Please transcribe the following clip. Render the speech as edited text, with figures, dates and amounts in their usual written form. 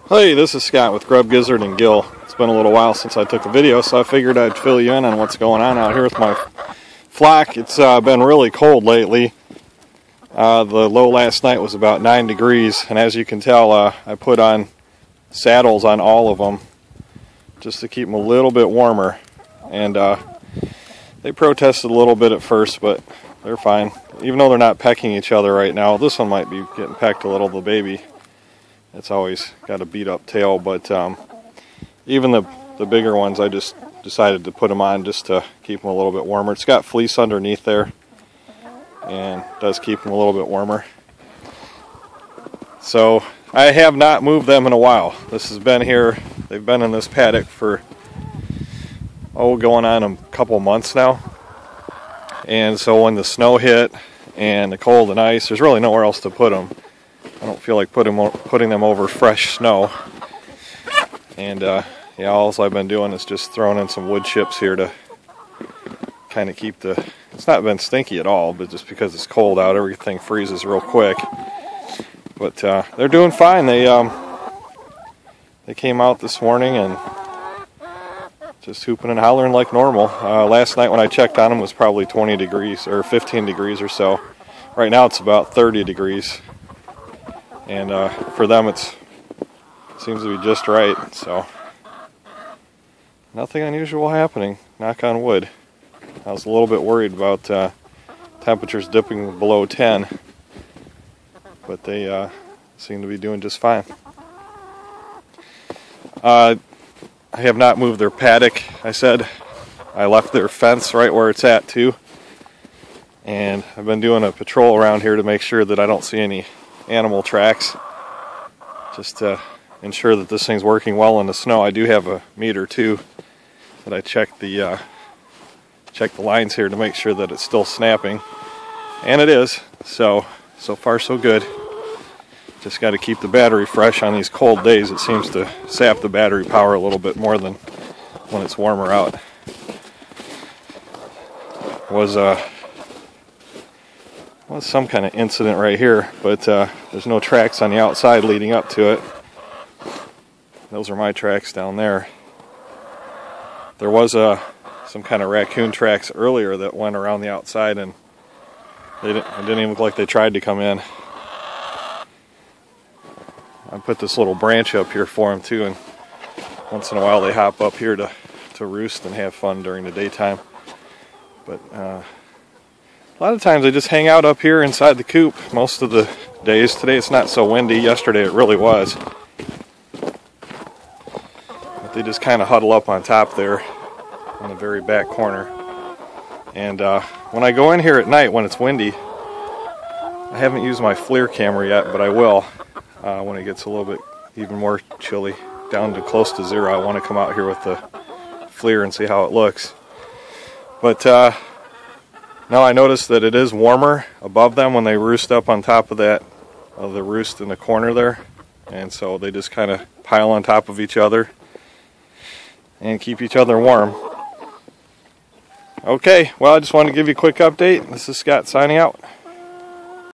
Hey, this is Scott with Grub Gizzard and Gill. It's been a little while since I took a video, so I figured I'd fill you in on what's going on out here with my flock. It's been really cold lately. The low last night was about 9 degrees, and as you can tell, I put on saddles on all of them just to keep them a little bit warmer. And they protested a little bit at first, but they're fine. Even though they're not pecking each other right now, this one might be getting pecked a little, the baby. It's always got a beat up tail, but even the bigger ones, I just decided to put them on just to keep them a little bit warmer. It's got fleece underneath there and does keep them a little bit warmer. So I have not moved them in a while. This has been here, they've been in this paddock for going on a couple months now. And so when the snow hit and the cold and ice, there's really nowhere else to put them. I don't feel like putting them over fresh snow. And yeah, all I've been doing is just throwing in some wood chips here to kind of keep it's not been stinky at all, but just because it's cold out, everything freezes real quick. But they're doing fine. They came out this morning and just hooping and hollering like normal. Last night when I checked on them, it was probably 20 degrees or 15 degrees or so. Right now it's about 30 degrees. And for them it seems to be just right, so nothing unusual happening, knock on wood. I was a little bit worried about temperatures dipping below 10, but they seem to be doing just fine. I have not moved their paddock. I said I left their fence right where it's at too, and I've been doing a patrol around here to make sure that I don't see any animal tracks, just to ensure that this thing's working well in the snow. I do have a meter too that I check the lines here to make sure that it's still snapping, and it is. So far so good. Just got to keep the battery fresh on these cold days. It seems to sap the battery power a little bit more than when it's warmer out. Was some kind of incident right here, but there's no tracks on the outside leading up to it. Those are my tracks down there. There was some kind of raccoon tracks earlier that went around the outside, and it didn't even look like they tried to come in. I put this little branch up here for them too, and once in a while they hop up here to roost and have fun during the daytime. But a lot of times they just hang out up here inside the coop most of the days. Today it's not so windy. Yesterday it really was. But they just kind of huddle up on top there in the very back corner. And when I go in here at night when it's windy, I haven't used my FLIR camera yet, but I will when it gets a little bit even more chilly, down to close to zero. I want to come out here with the FLIR and see how it looks. But now I noticed that it is warmer above them when they roost up on top of the roost in the corner there, and so they just kind of pile on top of each other and keep each other warm. Okay, well, I just wanted to give you a quick update. This is Scott signing out.